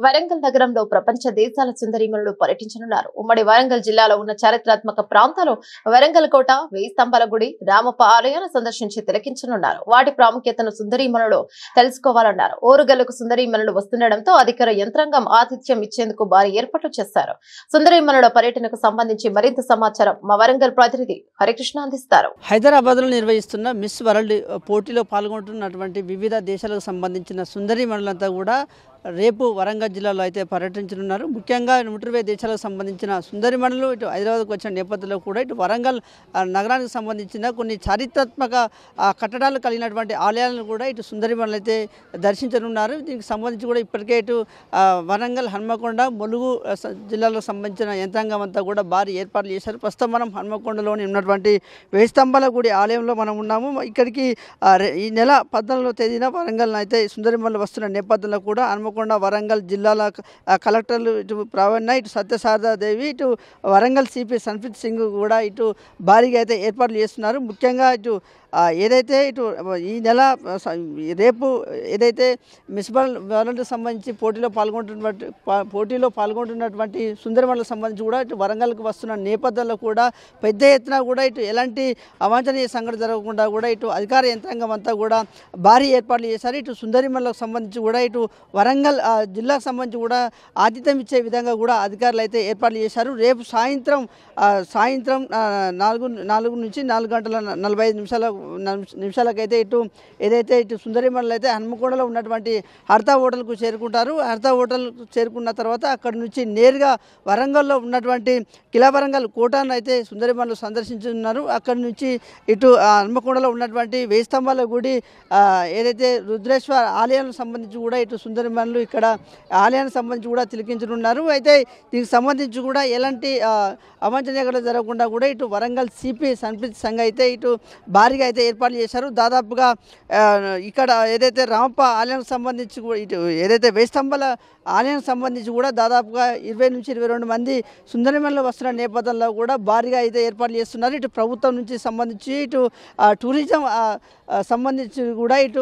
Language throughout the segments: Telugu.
వరంగల్ నగరంలో ప్రపంచ దేశాల సుందరీమణులు పర్యటించనున్నారు. ఉమ్మడి వరంగల్ జిల్లాలో ఉన్న చారిత్రాత్మక ప్రాంతాలు వరంగల్ కోట, వేయి స్తంభాల గుడి, రామప్ప ఆలయాలను సందర్శించి తిలకించనున్నారు. వాటి ప్రాముఖ్యతను సుందరీమణులు తెలుసుకోవాలన్నారు. ఓరుగల్లుకు సుందరీమణులు వస్తుండటంతో అధికార యంత్రాంగం ఆతిథ్యం ఇచ్చేందుకు భారీ ఏర్పాట్లు చేశారు. సుందరీమణుల పర్యటనకు సంబంధించి మరింత సమాచారం మా వరంగల్ ప్రతినిధి హరికృష్ణ అందిస్తారు. హైదరాబాద్ లో నిర్వహిస్తున్న మిస్ వరల్డ్ పోటీలో పాల్గొంటున్నటువంటి వివిధ దేశాలకు సంబంధించిన సుందరీమణులంతా కూడా రేపు వరంగల్ జిల్లాలో అయితే పర్యటించనున్నారు. ముఖ్యంగా 120 దేశాలకు సంబంధించిన సుందరీమణులు ఇటు హైదరాబాద్కు వచ్చిన నేపథ్యంలో కూడా ఇటు వరంగల్ నగరానికి సంబంధించిన కొన్ని చారిత్రాత్మక కట్టడాలు కలిగినటువంటి ఆలయాలను కూడా ఇటు సుందరీమణులు అయితే దర్శించనున్నారు. దీనికి సంబంధించి కూడా ఇప్పటికే ఇటు వరంగల్, హన్మకొండ, ములుగు జిల్లాలకు సంబంధించిన యంత్రాంగం అంతా కూడా భారీ ఏర్పాట్లు చేశారు. ప్రస్తుతం మనం హన్మకొండలోని ఉన్నటువంటి వేయి స్తంభాల గుడి ఆలయంలో మనం ఉన్నాము. ఇక్కడికి ఈ నెల 14వ తేదీన వరంగల్ అయితే సుందరీమణులు వస్తున్న నేపథ్యంలో కూడా హన్మకొండ, వరంగల్ జిల్లాల కలెక్టర్లు ఇటు ప్రావీణ్య, ఇటు సత్యసారదాదేవి, ఇటు వరంగల్ సిపి సన్ప్రీత్ సింగ్ కూడా ఇటు భారీగా అయితే ఏర్పాట్లు చేస్తున్నారు. ముఖ్యంగా ఇటు ఏదైతే ఇటు ఈ నెల రేపు ఏదైతే మిస్ వరల్డ్కి సంబంధించి పోటీలో పాల్గొంటున్నటువంటి సుందరీమణులకు సంబంధించి కూడా ఇటు వరంగల్కి వస్తున్న నేపథ్యంలో కూడా పెద్ద ఎత్తున కూడా ఇటు ఎలాంటి అవాంఛనీయ సంఘటన జరగకుండా కూడా ఇటు అధికార యంత్రాంగం అంతా కూడా భారీ ఏర్పాట్లు చేశారు. ఇటు సుందరీమణులకు సంబంధించి కూడా ఇటు వరంగల్ జిల్లాకు సంబంధించి కూడా ఆతిథ్యం ఇచ్చే విధంగా కూడా అధికారులు అయితే ఏర్పాట్లు చేశారు. రేపు సాయంత్రం 4 నుంచి 4:45 నిమిషాలకైతే ఏదైతే ఇటు సుందరీమణులు అయితే హన్మకొండలో ఉన్నటువంటి హర్తా హోటల్కు చేరుకుంటారు. హర్తా హోటల్కు చేరుకున్న తర్వాత అక్కడి నుంచి నేరుగా వరంగల్లో ఉన్నటువంటి కిలా వరంగల్ కోటను అయితే సుందరీమణులు సందర్శించున్నారు. అక్కడి నుంచి ఇటు హన్మకొండలో ఉన్నటువంటి వేయి స్తంభాల గుడి, ఏదైతే రుద్రేశ్వర ఆలయానికి సంబంధించి కూడా ఇటు సుందరీమణులు ఇక్కడ ఆలయానికి సంబంధించి కూడా తిలకించనున్నారు. అయితే దీనికి సంబంధించి కూడా ఎలాంటి అవాంఛనీయతలు జరగకుండా కూడా ఇటు వరంగల్ సిపి సన్ప్రీత్ సింగ్ అయితే ఇటు భారీగా అయితే ఏర్పాట్లు చేశారు. దాదాపుగా ఇక్కడ ఏదైతే రామప్ప ఆలయానికి సంబంధించి ఇటు ఏదైతే వేయి స్తంభాల ఆలయానికి సంబంధించి కూడా దాదాపుగా 20 నుంచి 22 మంది సుందరీమణులు వస్తున్న నేపథ్యంలో కూడా భారీగా అయితే ఏర్పాట్లు చేస్తున్నారు. ఇటు ప్రభుత్వం నుంచి సంబంధించి ఇటు టూరిజం సంబంధించి కూడా ఇటు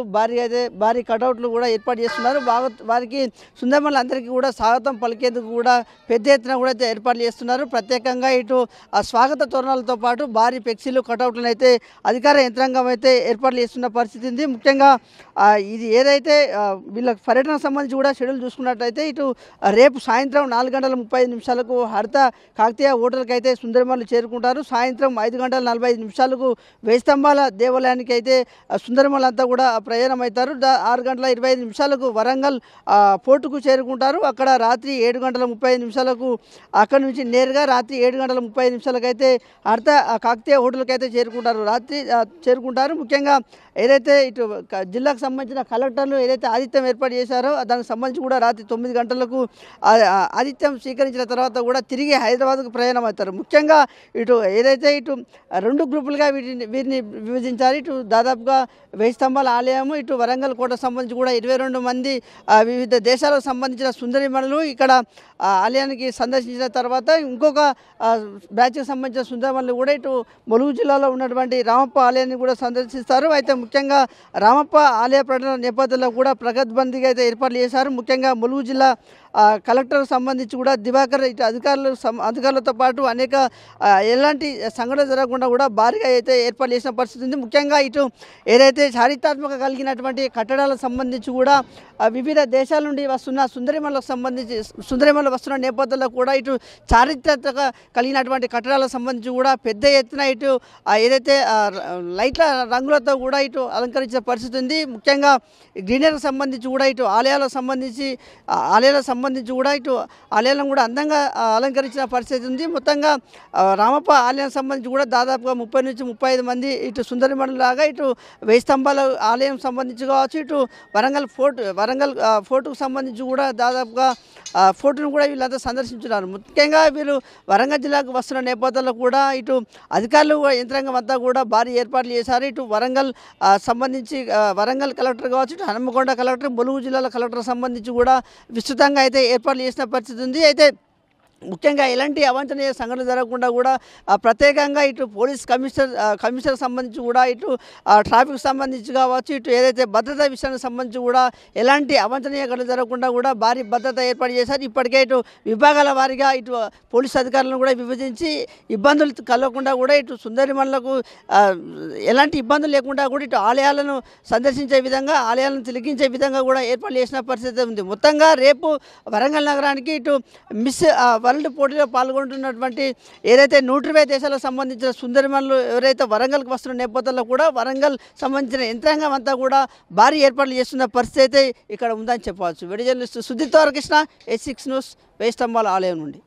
భారీ కటౌట్లు కూడా ఏర్పాటు చేస్తున్నారు. వారికి సుందరీమణులందరికీ కూడా స్వాగతం పలికేందుకు కూడా పెద్ద ఎత్తున కూడా అయితే ఏర్పాట్లు చేస్తున్నారు. ప్రత్యేకంగా ఇటు స్వాగత తోరణాలతో పాటు భారీ ఫ్లెక్సీలు, కటౌట్లను అయితే అధికార యంత్రాంగం అయితే ఏర్పాట్లు చేస్తున్న పరిస్థితి ఉంది. ముఖ్యంగా ఇది ఏదైతే వీళ్ళ పర్యటనకు సంబంధించి కూడా షెడ్యూల్ చూసుకున్నట్లయితే ఇటు రేపు సాయంత్రం 4:35 హర్త కాకతీయ హోటల్కి అయితే సుందరీమణులు చేరుకుంటారు. సాయంత్రం 5:45 వేయి స్తంభాల దేవాలయానికి అయితే సుందరీమణులంతా కూడా ప్రయాణం అవుతారు. 6:25 వరంగల్ పోర్టుకు చేరుకుంటారు. అక్కడ రాత్రి 7:30 అక్కడి నుంచి నేరుగా రాత్రి 7:30 అయితే హర్త కాకతీయ హోటల్కి అయితే చేరుకుంటారు. ముఖ్యంగా ఏదైతే ఇటు జిల్లాకు సంబంధించిన కలెక్టర్లు ఏదైతే ఆతిథ్యం ఏర్పాటు చేశారో దానికి సంబంధించి కూడా రాత్రి 9 గంటలకు ఆతిథ్యం స్వీకరించిన తర్వాత కూడా తిరిగి హైదరాబాద్కు ప్రయాణం అవుతారు. ముఖ్యంగా ఇటు ఏదైతే ఇటు 2 గ్రూపులుగా వీరిని విభజించారు. ఇటు దాదాపుగా వేయి స్తంభాల ఆలయము, ఇటు వరంగల్ కోట సంబంధించి కూడా 22 మంది వివిధ దేశాలకు సంబంధించిన సుందరీమణులు ఇక్కడ ఆలయానికి సందర్శించిన తర్వాత ఇంకొక బ్యాచ్కి సంబంధించిన సుందరీమణులు కూడా ఇటు ములుగు జిల్లాలో ఉన్నటువంటి రామప్ప ఆలయాన్ని కూడా సందర్శిస్తారు. అయితే ముఖ్యంగా రామప్ప ఆలయ పర్యటన నేపథ్యంలో కూడా ప్రగద్బందీగా అయితే ఏర్పాట్లు చేశారు. ముఖ్యంగా ములుగు జిల్లా కలెక్టర్కు సంబంధించి కూడా దివాకర్ ఇటు అధికారులతో పాటు అనేక ఎలాంటి సంఘటన జరగకుండా కూడా భారీగా అయితే ఏర్పాటు చేసిన పరిస్థితి ఉంది. ముఖ్యంగా ఇటు ఏదైతే చారిత్రాత్మక కలిగినటువంటి కట్టడాలకు సంబంధించి కూడా వివిధ దేశాల నుండి వస్తున్న సుందరీమణులు వస్తున్న నేపథ్యంలో కూడా ఇటు చారిత్రాత్మక కలిగినటువంటి కట్టడాలకు సంబంధించి కూడా పెద్ద ఎత్తున ఇటు ఏదైతే లైట్ల రంగులతో కూడా ఇటు అలంకరించిన పరిస్థితి ఉంది. ముఖ్యంగా గ్రీనరీకి సంబంధించి కూడా ఇటు ఆలయాలకు సంబంధించి కూడా ఇటు ఆలయాలను కూడా అందంగా అలంకరించిన పరిస్థితి ఉంది. మొత్తంగా రామప్ప ఆలయానికి సంబంధించి కూడా దాదాపుగా 30 నుంచి 35 మంది ఇటు సుందరీమణులాగా ఇటు వేయి స్తంభాల ఆలయం సంబంధించి కావచ్చు, ఇటు వరంగల్ ఫోర్టుకు సంబంధించి కూడా దాదాపుగా ఫోర్టును కూడా వీళ్ళంతా సందర్శించున్నారు. ముఖ్యంగా వీళ్ళు వరంగల్ జిల్లాకు వస్తున్న నేపథ్యంలో కూడా ఇటు అధికారులు యంత్రాంగం అంతా కూడా భారీ ఏర్పాట్లు చేశారు. ఇటు వరంగల్ సంబంధించి వరంగల్ కలెక్టర్ కావచ్చు, ఇటు హన్మకొండ కలెక్టర్, ములుగు జిల్లాల కలెక్టర్ సంబంధించి కూడా విస్తృతంగా అయితే ఏర్పాట్లు చేసిన పరిస్థితి ఉంది. అయితే ముఖ్యంగా ఎలాంటి అవాంఛనీయ సంఘటనలు జరగకుండా కూడా ప్రత్యేకంగా ఇటు పోలీస్ కమిషనర్ సంబంధించి కూడా ఇటు ట్రాఫిక్ సంబంధించి కావచ్చు, ఇటు ఏదైతే భద్రతా విషయానికి సంబంధించి కూడా ఎలాంటి అవాంఛనీయ ఘటనలు జరగకుండా కూడా భారీ భద్రత ఏర్పాటు చేశారు. ఇప్పటికే ఇటు విభాగాల వారీగా ఇటు పోలీస్ అధికారులను కూడా విభజించి ఇబ్బందులు కలగకుండా కూడా ఇటు సుందరిమణులకు ఎలాంటి ఇబ్బందులు లేకుండా కూడా ఇటు ఆలయాలను సందర్శించే విధంగా, ఆలయాలను తిలకించే విధంగా కూడా ఏర్పాటు చేసిన పరిస్థితి ఉంది. మొత్తంగా రేపు వరంగల్ నగరానికి ఇటు మిస్ వరల్డ్ పోటీలో పాల్గొంటున్నటువంటి ఏదైతే 120 దేశాలకు సంబంధించిన సుందరిమణులు ఎవరైతే వరంగల్కి వస్తున్న నేపథ్యంలో కూడా వరంగల్ సంబంధించిన యంత్రాంగం అంతా కూడా భారీ ఏర్పాట్లు చేస్తున్న పరిస్థితి అయితే ఇక్కడ ఉందని చెప్పవచ్చు. Video journalist Sujith Krishna, S6 news, వేయి స్తంభాల ఆలయం నుండి.